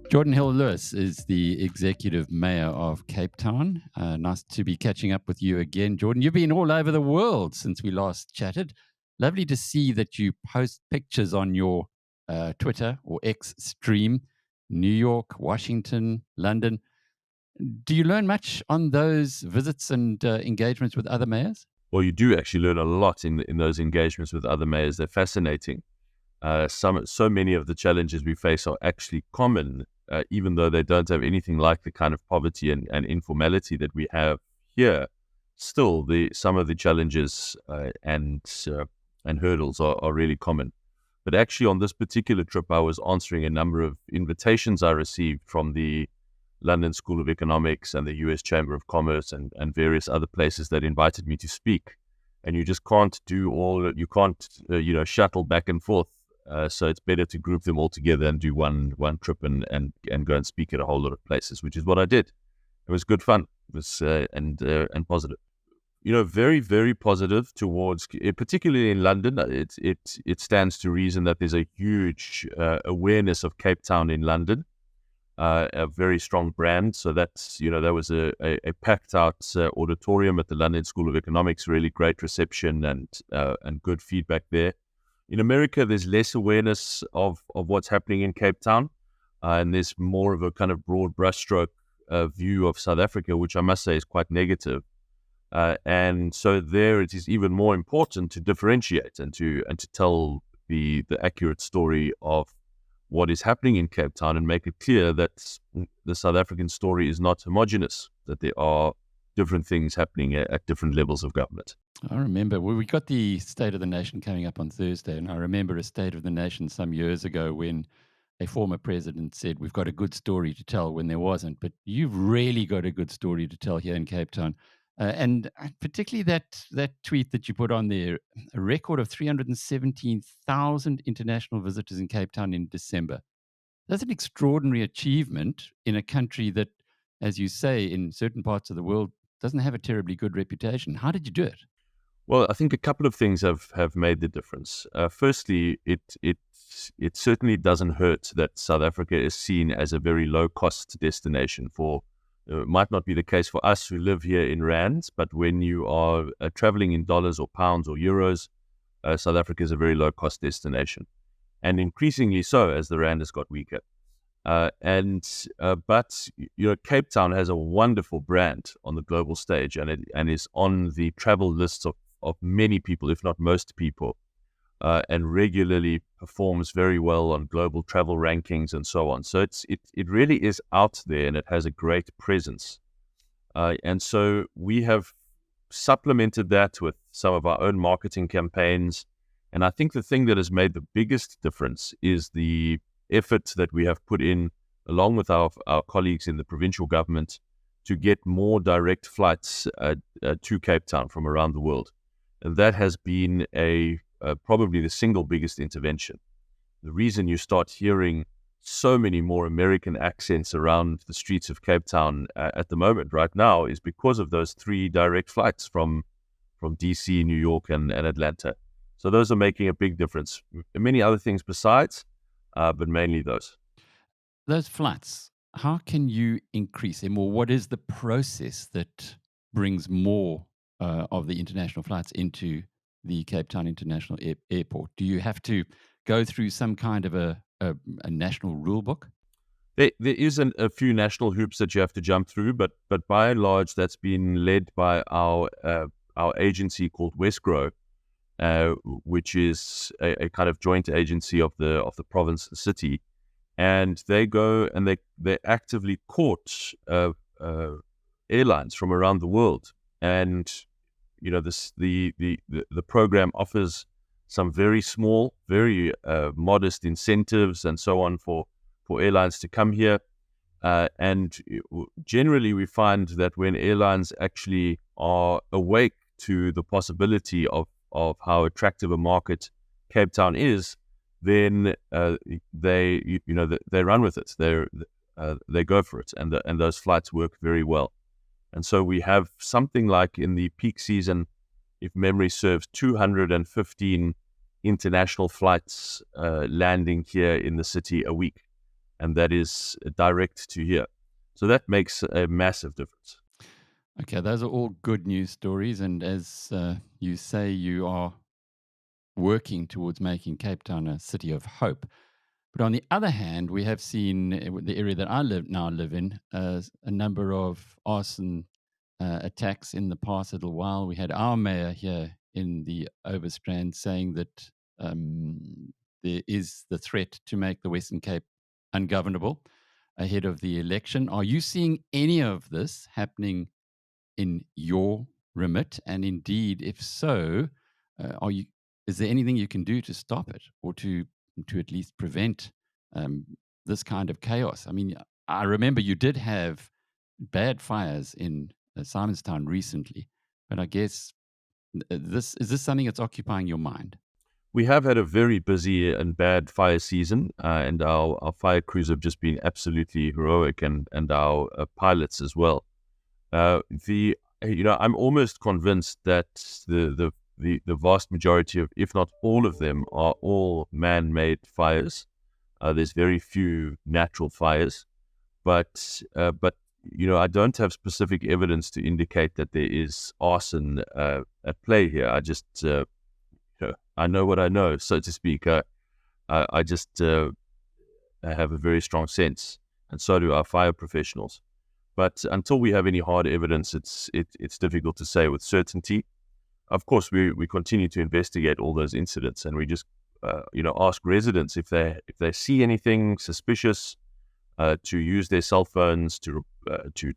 Geordin Hill-Lewis is the executive mayor of Cape Town. Nice to be catching up with you again, Geordin. You've been all over the world since we last chatted. Lovely to see that you post pictures on your Twitter or X stream. New York, Washington, London. Do you learn much on those visits and engagements with other mayors? Well, you do actually learn a lot in those engagements with other mayors. They're fascinating. So many of the challenges we face are actually common, even though they don't have anything like the kind of poverty and informality that we have here. Still, some of the challenges and hurdles are really common. But actually, on this particular trip, I was answering a number of invitations I received from the London School of Economics and the US Chamber of Commerce and various other places that invited me to speak. And you just can't do you can't shuttle back and forth. So it's better to group them all together and do one trip and go and speak at a whole lot of places, which is what I did. It was good fun. It was and positive. Very, very positive towards, particularly in London. It stands to reason that there's a huge awareness of Cape Town in London, a very strong brand. So that's, there was a packed out auditorium at the London School of Economics, really great reception and good feedback there. In America, there's less awareness of what's happening in Cape Town, and there's more of a kind of broad brushstroke view of South Africa, which I must say is quite negative. And so there it is even more important to differentiate and to tell the accurate story of what is happening in Cape Town and make it clear that the South African story is not homogenous, that there are different things happening at different levels of government. I remember we got the State of the Nation coming up on Thursday, and I remember a State of the Nation some years ago when a former president said, "We've got a good story to tell," when there wasn't. But you've really got a good story to tell here in Cape Town. And particularly that tweet that you put on there, a record of 317,000 international visitors in Cape Town in December. That's an extraordinary achievement in a country that, as you say, in certain parts of the world, doesn't have a terribly good reputation. How did you do it? Well, I think a couple of things have made the difference. Firstly, it certainly doesn't hurt that South Africa is seen as a very low-cost destination for. It might not be the case for us who live here in rands, but when you are traveling in dollars or pounds or euros, South Africa is a very low-cost destination, and increasingly so as the rand has got weaker. But Cape Town has a wonderful brand on the global stage, and is on the travel lists of many people, if not most people, and regularly performs very well on global travel rankings and so on. So it really is out there, and it has a great presence. And so we have supplemented that with some of our own marketing campaigns. And I think the thing that has made the biggest difference is the effort that we have put in, along with our colleagues in the provincial government, to get more direct flights to Cape Town from around the world. And that has been probably the single biggest intervention. The reason you start hearing so many more American accents around the streets of Cape Town at the moment, right now, is because of those 3 direct flights from DC, New York, and Atlanta. So those are making a big difference. Many other things besides, but mainly those. Those flights, how can you increase them, or what is the process that brings more of the international flights into the Cape Town International Airport? Do you have to go through some kind of a national rule book? There is a few national hoops that you have to jump through, but by and large, that's been led by our agency called Westgrow, which is a kind of joint agency of the province, the city, and they go and they actively court airlines from around the world, and the program offers some very small, very modest incentives and so on for airlines to come here. And generally, we find that when airlines actually are awake to the possibility of how attractive a market Cape Town is, then they run with it. They go for it, and those flights work very well. And so we have something like, in the peak season, if memory serves, 215 international flights landing here in the city a week, and that is direct to here. So that makes a massive difference. Okay, those are all good news stories. And as you say, you are working towards making Cape Town a city of hope. But on the other hand, we have seen the area that I live in a number of arson attacks in the past little while. We had our mayor here in the Overstrand saying that there is the threat to make the Western Cape ungovernable ahead of the election. Are you seeing any of this happening in your remit? And indeed, if so, are you? Is there anything you can do to stop it, or to at least prevent um, this kind of chaos? I mean, I remember you did have bad fires in Simonstown recently, but I guess this something that's occupying your mind? We have had a very busy and bad fire season, and our fire crews have just been absolutely heroic, and our pilots as well. I'm almost convinced that the vast majority of, if not all of them, are all man-made fires. There's very few natural fires, but I don't have specific evidence to indicate that there is arson at play here. I know what I know, so to speak. I just have a very strong sense, and so do our fire professionals. But until we have any hard evidence, it's difficult to say with certainty. Of course, we continue to investigate all those incidents, and we just ask residents if they see anything suspicious, to use their cell phones to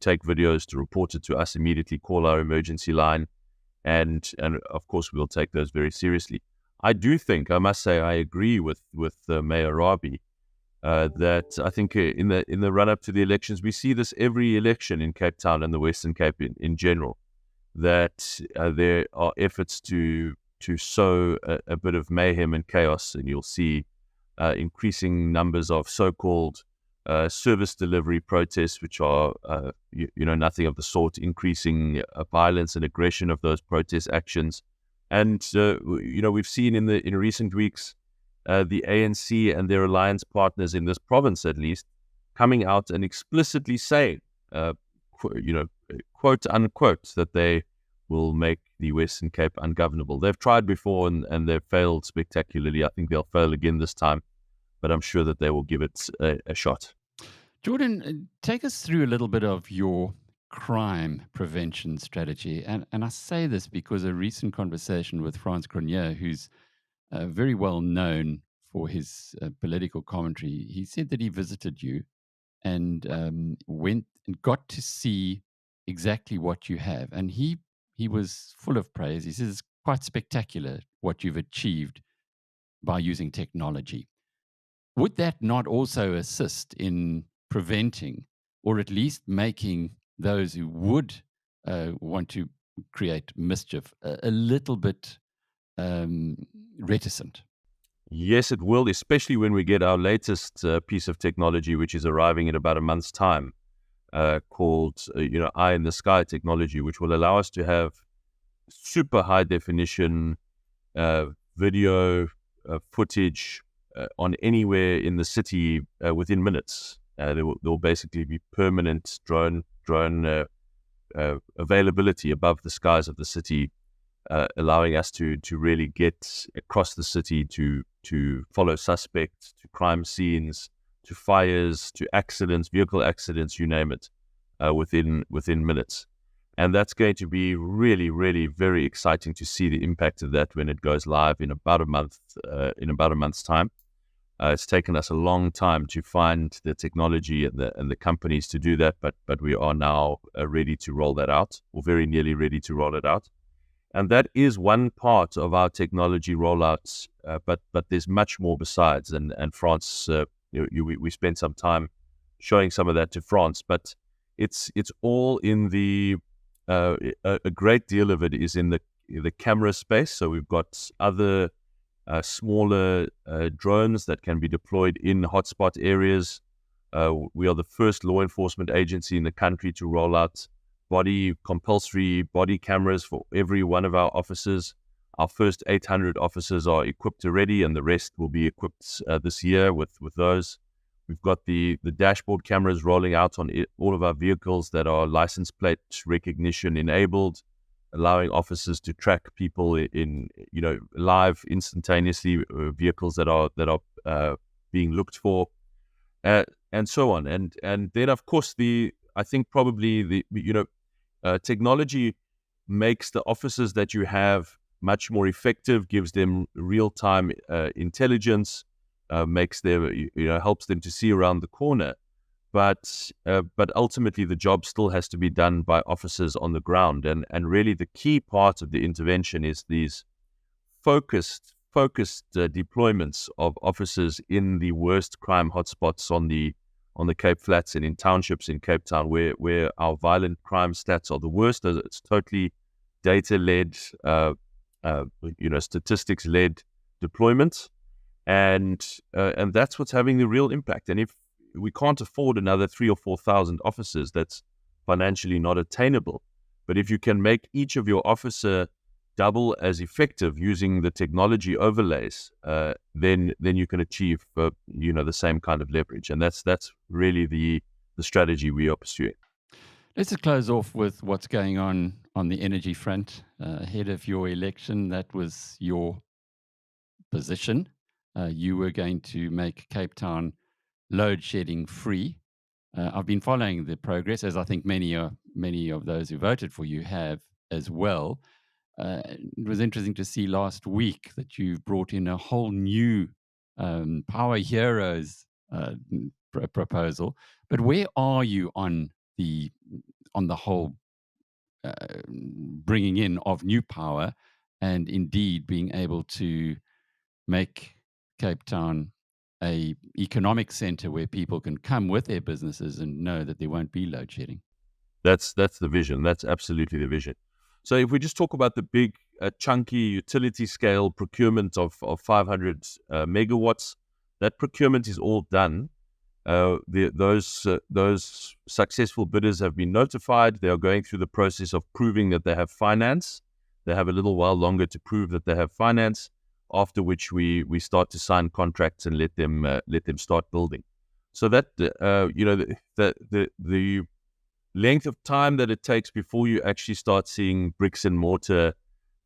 take videos, to report it to us immediately. Call our emergency line, and of course we'll take those very seriously. I do think, I must say, I agree with Mayor Rabi. That I think in the run up to the elections, we see this every election in Cape Town and the Western Cape in general, that there are efforts to sow a bit of mayhem and chaos, and you'll see increasing numbers of so-called service delivery protests, which are nothing of the sort, increasing violence and aggression of those protest actions, and we've seen in recent weeks. The ANC and their alliance partners in this province, at least, coming out and explicitly saying, quote unquote, that they will make the Western Cape ungovernable. They've tried before and they've failed spectacularly. I think they'll fail again this time, but I'm sure that they will give it a shot. Geordin, take us through a little bit of your crime prevention strategy. And I say this because a recent conversation with Frans Cronje, who's very well known for his political commentary, he said that he visited you and went and got to see exactly what you have. And he was full of praise. He says it's quite spectacular what you've achieved by using technology. Would that not also assist in preventing, or at least making those who would want to create mischief a little bit reticent? Yes, it will, especially when we get our latest piece of technology, which is arriving in about a month's time, called Eye in the Sky technology, which will allow us to have super high definition video footage on anywhere in the city within minutes. There will basically be permanent drone availability above the skies of the city, allowing us to really get across the city to follow suspects, to crime scenes, to fires, to accidents, vehicle accidents, you name it, within minutes. And that's going to be really, really very exciting to see the impact of that when it goes live in about a month's time. It's taken us a long time to find the technology and the companies to do that, but we are now ready to roll that out, or very nearly ready to roll it out. And that is one part of our technology rollouts, but there's much more besides. And France, we spent some time showing some of that to France, but it's all in the a great deal of it is in the camera space. So we've got other smaller drones that can be deployed in hotspot areas. We are the first law enforcement agency in the country to roll out compulsory body cameras for every one of our officers. Our first 800 officers are equipped already, and the rest will be equipped this year with those. We've got the dashboard cameras rolling out on all of our vehicles that are license plate recognition enabled, allowing officers to track people in live instantaneously, vehicles that are being looked for, and so on. And then of course I think probably technology makes the officers that you have much more effective, gives them real-time intelligence, makes them, helps them to see around the corner. But ultimately, the job still has to be done by officers on the ground. And really, the key part of the intervention is these focused deployments of officers in the worst crime hotspots on the Cape Flats and in townships in Cape Town, where our violent crime stats are the worst. It's totally data-led, statistics-led deployments, and that's what's having the real impact. And if we can't afford another 3,000 or 4,000 officers, that's financially not attainable. But if you can make each of your officer double as effective using the technology overlays, then you can achieve the same kind of leverage. And that's really the strategy we are pursuing. Let's just close off with what's going on the energy front. Ahead of your election, that was your position. You were going to make Cape Town load shedding free. I've been following the progress, as I think many of those who voted for you have as well. It was interesting to see last week that you brought in a whole new Power Heroes proposal. But where are you on the whole bringing in of new power, and indeed being able to make Cape Town a economic center where people can come with their businesses and know that there won't be load shedding? That's the vision. That's absolutely the vision. So if we just talk about the big, chunky utility scale procurement of 500 megawatts, that procurement is all done. Those successful bidders have been notified. They are going through the process of proving that they have finance. They have a little while longer to prove that they have finance, after which we start to sign contracts and let them start building. So that the length of time that it takes before you actually start seeing bricks and mortar,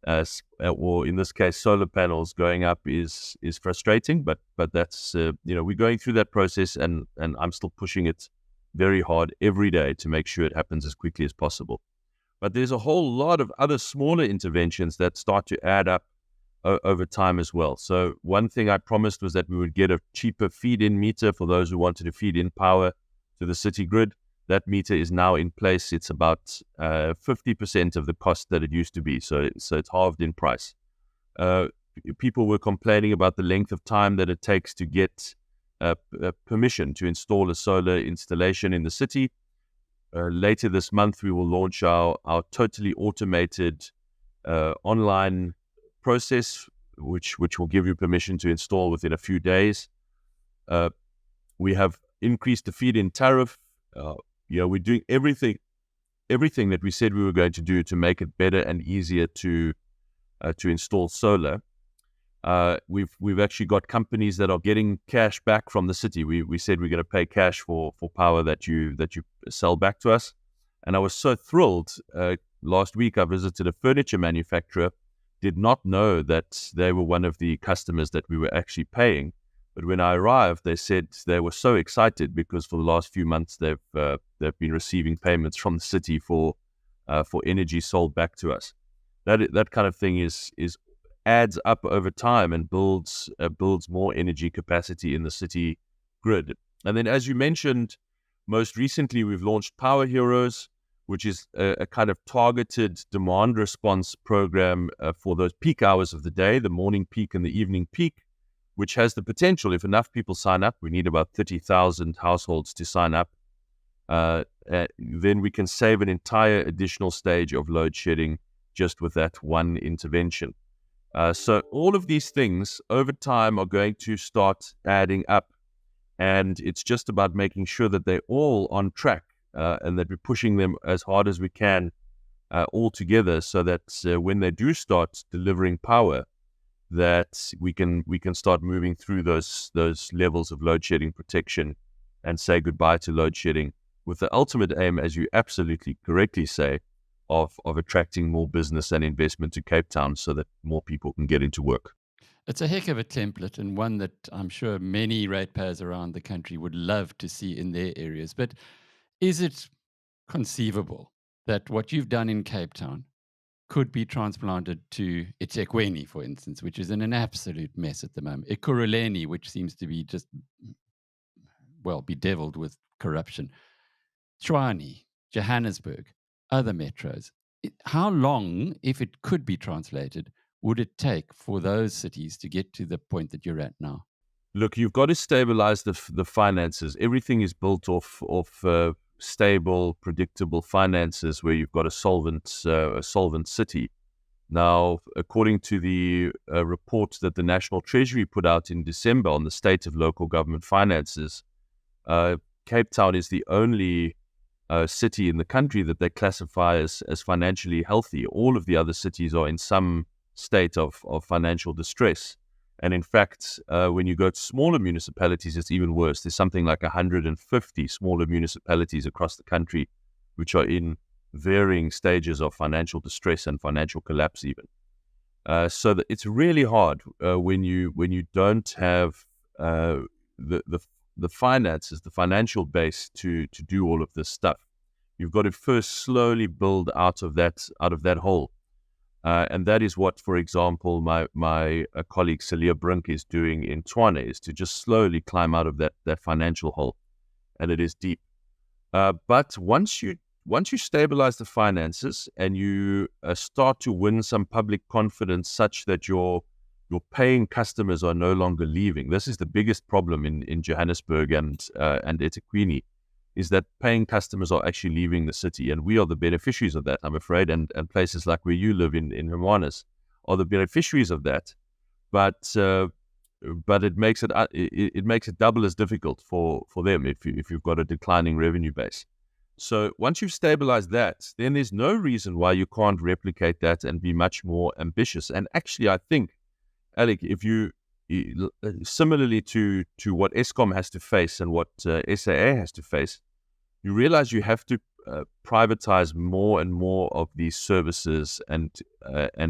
or in this case solar panels going up, is frustrating. But that's we're going through that process, and I'm still pushing it very hard every day to make sure it happens as quickly as possible. But there's a whole lot of other smaller interventions that start to add up over time as well. So one thing I promised was that we would get a cheaper feed-in meter for those who wanted to feed in power to the city grid. That meter is now in place. It's about 50% of the cost that it used to be. So it's halved in price. People were complaining about the length of time that it takes to get permission to install a solar installation in the city. Later this month, we will launch our totally automated online process, which will give you permission to install within a few days. We have increased the feed-in tariff. We're doing everything that we said we were going to do to make it better and easier to install solar. We've actually got companies that are getting cash back from the city. We said we're going to pay cash for power that you sell back to us, and I was so thrilled. Last week I visited a furniture manufacturer. Did not know that they were one of the customers that we were actually paying. But when I arrived, they said they were so excited because for the last few months they've been receiving payments from the city for energy sold back to us. That kind of thing adds up over time and builds more energy capacity in the city grid. And then, as you mentioned, most recently we've launched Power Heroes, which is a kind of targeted demand response program for those peak hours of the day, the morning peak and the evening peak, which has the potential, if enough people sign up, we need about 30,000 households to sign up, then we can save an entire additional stage of load shedding just with that one intervention. So all of these things over time are going to start adding up, and it's just about making sure that they're all on track and that we're pushing them as hard as we can all together, so that when they do start delivering power, that we can start moving through those levels of load shedding protection and say goodbye to load shedding, with the ultimate aim, as you absolutely correctly say, of attracting more business and investment to Cape Town so that more people can get into work. It's a heck of a template, and one that I'm sure many ratepayers around the country would love to see in their areas. But is it conceivable that what you've done in Cape Town could be transplanted to eThekwini, for instance, which is in an absolute mess at the moment? Ekurhuleni, which seems to be just, well, bedeviled with corruption. Tshwane, Johannesburg, other metros. How long, if it could be translated, would it take for those cities to get to the point that you're at now? Look, you've got to stabilize the finances. Everything is built off stable, predictable finances where you've got a solvent city. Now, according to the report that the National Treasury put out in December on the state of local government finances, Cape Town is the only city in the country that they classify as financially healthy. All of the other cities are in some state of financial distress. And in fact, when you go to smaller municipalities, it's even worse. There's something like 150 smaller municipalities across the country which are in varying stages of financial distress and financial collapse even. So that it's really hard when you don't have the finances, the financial base to do all of this stuff. You've got to first slowly build out of that hole. And that is what, for example, my colleague Celia Brink is doing in Tshwane, is to just slowly climb out of that financial hole. And it is deep. But once you stabilize the finances and you start to win some public confidence such that your paying customers are no longer leaving. This is the biggest problem in Johannesburg and eThekwini, is that paying customers are actually leaving the city, and we are the beneficiaries of that, I'm afraid, and places like where you live in Hermanus are the beneficiaries of that. But it makes it double as difficult for them if you've got a declining revenue base. So once you've stabilized that, then there's no reason why you can't replicate that and be much more ambitious. And actually, I think, Alec, if you similarly to what Eskom has to face and what SAA has to face, you realize you have to privatize more and more of these services and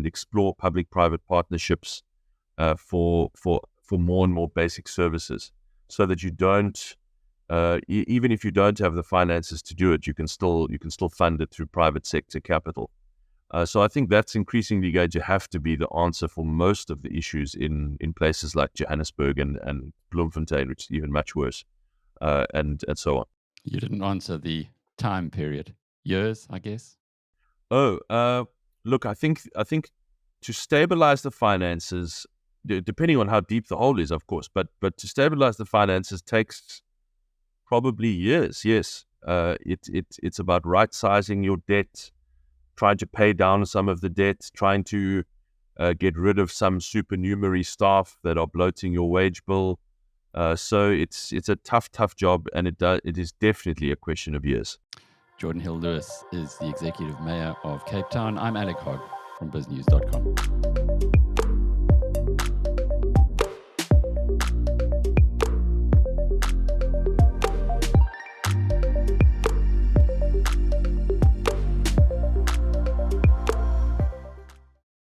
explore public-private partnerships for more and more basic services, so that you don't, even if you don't have the finances to do it, you can still fund it through private sector capital. So I think that's increasingly going to have to be the answer for most of the issues in places like Johannesburg and Bloemfontein, which is even much worse, and so on. You didn't answer the time period. Years, I guess. Look, I think to stabilize the finances, depending on how deep the hole is, of course, but to stabilize the finances takes probably years. Yes, it's about right sizing your debt, trying to pay down some of the debt, trying to get rid of some supernumerary staff that are bloating your wage bill. So it's a tough job, and it is definitely a question of years. Geordin Hill-Lewis is the Executive Mayor of Cape Town. I'm Alec Hogg from BizNews.com.